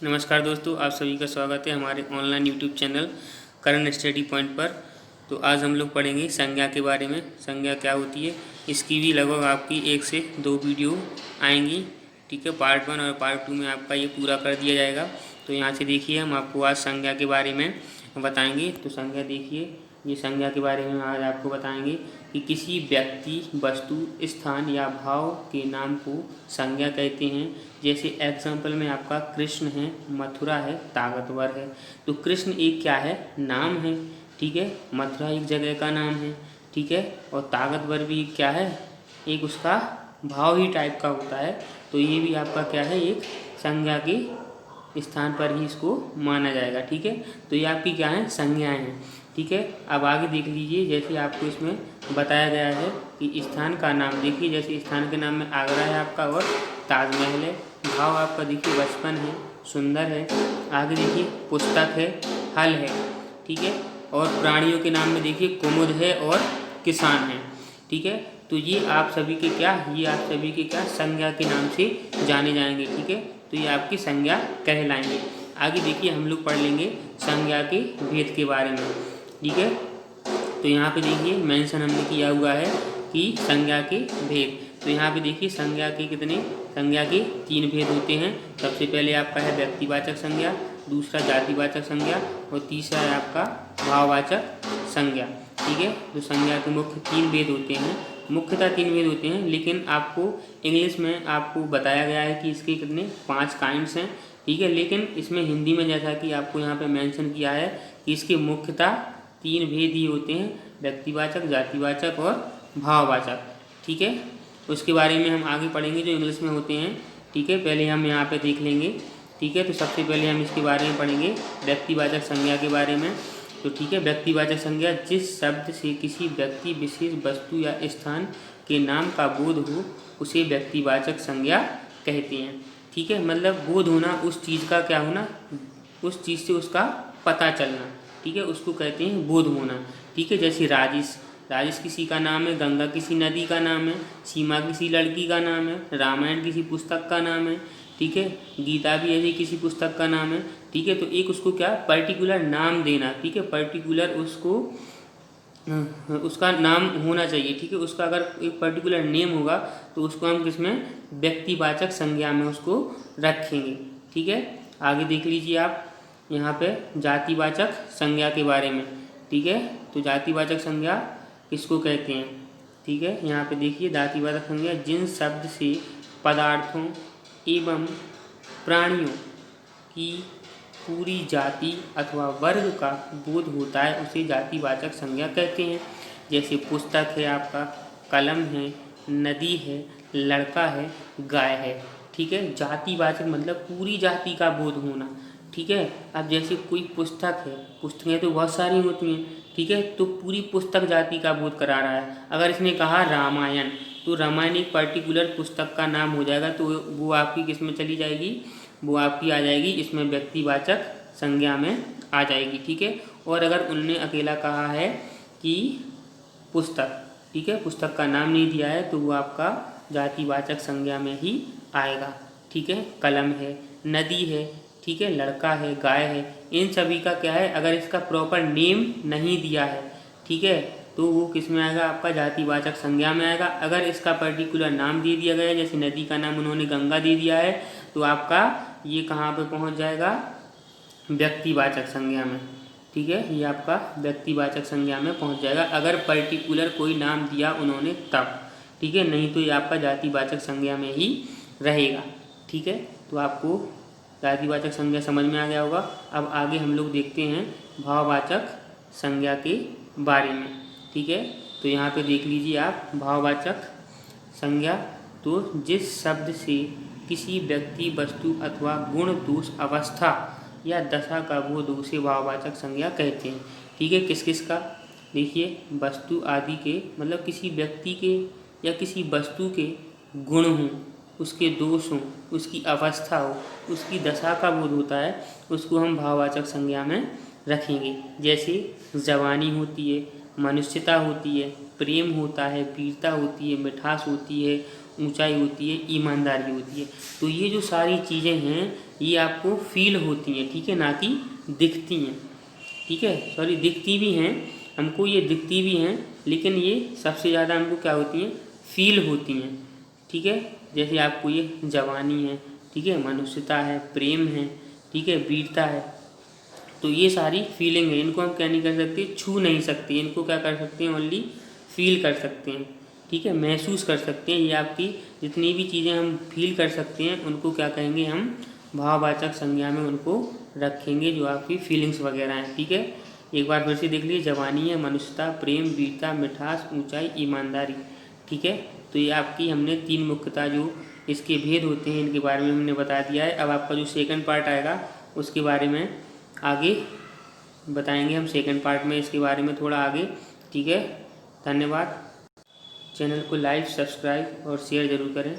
नमस्कार दोस्तों, आप सभी का स्वागत है हमारे online YouTube channel current study point पर। तो आज हम लोग पढ़ेंगे संज्ञा के बारे में। संज्ञा क्या होती है, इसकी भी लगभग आपकी 1 से 2 वीडियो आएंगी। ठीक है, पार्ट 1 और पार्ट 2 में आपका ये पूरा कर दिया जाएगा। तो यहाँ से देखिए, हम आपको आज संज्ञा के बारे में बताएंगे। तो संज्ञा देखिए, ये संज्ञा के बारे में आज आपको बताएंगे कि किसी व्यक्ति, वस्तु, स्थान या भाव के नाम को संज्ञा कहते हैं। जैसे एग्जाम्पल में आपका कृष्ण है, मथुरा है, ताकतवर है। तो कृष्ण एक क्या है, नाम है। ठीक है, मथुरा एक जगह का नाम है। ठीक है, और ताकतवर भी क्या है, एक उसका भाव ही टाइप का होता है। तो ये भी आपका क्या है, एक संज्ञा के स्थान पर ही इसको माना जाएगा। ठीक है, तो ये आपकी क्या है, संज्ञाएं हैं। ठीक है, अब आगे देख लीजिए, जैसे आपको इसमें बताया गया है कि स्थान का नाम देखिए। जैसे स्थान के नाम में आगरा है आपका और ताजमहल है। भाव आपका देखिए बचपन है, सुंदर है। आगे देखिए पुस्तक है, हल है। ठीक है, और प्राणियों के नाम में देखिए कुमुद है और किसान है। ठीक है, तो ये आप सभी के क्या, ये आप सभी के क्या संज्ञा के नाम से जाने जाएंगे। ठीक है, तो ये आपकी संज्ञा कहलाएंगे। आगे देखिए, हम लोग पढ़ लेंगे संज्ञा के भेद के बारे में। ठीक है, तो यहाँ पे देखिए मेंशन हमने किया हुआ है कि संज्ञा के भेद। तो यहाँ पे देखिए संज्ञा के कितने, संज्ञा के 3 भेद होते हैं। सबसे पहले आपका है व्यक्तिवाचक संज्ञा, दूसरा जातिवाचक संज्ञा और तीसरा है आपका भाववाचक संज्ञा। ठीक है, तो संज्ञा के मुख्य 3 भेद होते हैं, मुख्यतः 3 भेद होते हैं। लेकिन आपको इंग्लिश में आपको बताया गया है कि इसके कितने 5 काइंड्स हैं। ठीक है, लेकिन इसमें हिंदी में जैसा कि आपको यहाँ पे मेंशन किया है कि इसके मुख्यतः 3 भेद ही होते हैं, व्यक्तिवाचक, जातिवाचक और भाववाचक। ठीक है, उसके बारे में हम आगे पढ़ेंगे जो इंग्लिश में होते हैं। ठीक है, पहले हम यहाँ पे देख लेंगे। ठीक है, तो सबसे पहले हम इसके बारे में पढ़ेंगे व्यक्तिवाचक संज्ञा के बारे में। तो ठीक है, व्यक्तिवाचक संज्ञा जिस शब्द से किसी व्यक्ति, विशेष वस्तु या स्थान के नाम का बोध हो उसे व्यक्तिवाचक संज्ञा कहते हैं। ठीक है, मतलब बोध होना, उस चीज़ का क्या होना, उस चीज़ से उसका पता चलना। ठीक है, उसको कहते हैं बोध होना। ठीक है, जैसे राजेश, राजेश किसी का नाम है, गंगा किसी नदी का नाम है, सीमा किसी लड़की का नाम है, रामायण किसी पुस्तक का नाम है। ठीक है, गीता भी ऐसी किसी पुस्तक का नाम है। ठीक है, तो एक उसको क्या पर्टिकुलर नाम देना। ठीक है, पर्टिकुलर उसको उसका नाम होना चाहिए। ठीक है, उसका अगर एक पर्टिकुलर नेम होगा तो उसको हम किसमें, व्यक्तिवाचक संज्ञा में उसको रखेंगे। ठीक है, आगे देख लीजिए आप यहाँ पे जातिवाचक संज्ञा के बारे में। ठीक है, तो जातिवाचक संज्ञा किसको कहते हैं। ठीक है, यहाँ पे देखिए जातिवाचक संज्ञा जिन शब्द से पदार्थों एवं प्राणियों की पूरी जाति अथवा वर्ग का बोध होता है उसे जातिवाचक संज्ञा कहते हैं। जैसे पुस्तक है आपका, कलम है, नदी है, लड़का है, गाय है। ठीक है, जातिवाचक मतलब पूरी जाति का बोध होना। ठीक है, अब जैसे कोई पुस्तक है, पुस्तकें तो बहुत सारी होती हैं। ठीक है, तो पूरी पुस्तक जाति का बोध करा रहा है। अगर इसने कहा रामायण, तो रामायण एक पर्टिकुलर पुस्तक का नाम हो जाएगा। तो वो आपकी किस में चली जाएगी, वो आपकी आ जाएगी इसमें व्यक्तिवाचक संज्ञा में आ जाएगी। ठीक है, और अगर उन्होंने अकेला कहा है कि पुस्तक, ठीक है, पुस्तक का नाम नहीं दिया है, तो वो आपका जातिवाचक संज्ञा में ही आएगा। ठीक है, कलम है, नदी है, ठीक है, लड़का है, गाय है, इन सभी का क्या है, अगर इसका प्रॉपर नेम नहीं दिया है, ठीक है, तो वो किस में आएगा, आपका जातिवाचक संज्ञा में आएगा। अगर इसका पर्टिकुलर नाम दे दिया गया है, जैसे नदी का नाम उन्होंने गंगा दे दिया है, तो आपका ये कहाँ पे पहुँच जाएगा, व्यक्तिवाचक संज्ञा में। ठीक है, ये आपका व्यक्तिवाचक संज्ञा में पहुँच जाएगा अगर पर्टिकुलर कोई नाम दिया उन्होंने तब। ठीक है, नहीं तो ये आपका जातिवाचक संज्ञा में ही रहेगा। ठीक है, तो आपको जातिवाचक संज्ञा समझ में आ गया होगा। अब आगे हम लोग देखते हैं भाववाचक संज्ञा के बारे में। ठीक है, तो यहाँ पे देख लीजिए आप भाववाचक संज्ञा, तो जिस शब्द से किसी व्यक्ति, वस्तु अथवा गुण, दोष, अवस्था या दशा का बोध उसे भाववाचक संज्ञा कहते हैं। ठीक है, किस किस का, देखिए वस्तु आदि के, मतलब किसी व्यक्ति के या किसी वस्तु के गुण हों, उसके दोष हों, उसकी अवस्था हो, उसकी दशा का बोध होता है, उसको हम भाववाचक संज्ञा में रखेंगे। जैसे जवानी होती है, मनुष्यता होती है, प्रेम होता है, वीरता होती है, मिठास होती है, ऊंचाई होती है, ईमानदारी होती है। तो ये जो सारी चीज़ें हैं ये आपको फील होती हैं, ठीक है, ना कि दिखती हैं, ठीक है, सॉरी दिखती भी हैं हमको, ये दिखती भी हैं, लेकिन ये सबसे ज़्यादा हमको क्या होती हैं, फील होती हैं, ठीक है। जैसे आपको ये जवानी है, ठीक है, मनुष्यता है, प्रेम है, ठीक है, वीरता है, तो ये सारी फीलिंग है, इनको हम क्या नहीं कर सकते, छू नहीं सकते, इनको क्या कर सकते हैं, ओनली फील कर सकते हैं, ठीक है, महसूस कर सकते हैं। ये आपकी जितनी भी चीज़ें हम फील कर सकते हैं उनको क्या कहेंगे, हम भाववाचक संज्ञा में उनको रखेंगे, जो आपकी फीलिंग्स वगैरह हैं, ठीक है। एक बार फिर से देख लीजिए, जवानी है, मनुष्यता, प्रेम, वीरता, मिठास, ऊंचाई, ईमानदारी, ठीक है। तो ये आपकी हमने 3 मुख्यतः जो इसके भेद होते हैं इनके बारे में हमने बता दिया है। अब आपका जो सेकंड पार्ट आएगा उसके बारे में आगे बताएंगे हम, सेकंड पार्ट में इसके बारे में थोड़ा आगे, ठीक है। धन्यवाद। चैनल को लाइक, सब्सक्राइब और शेयर ज़रूर करें।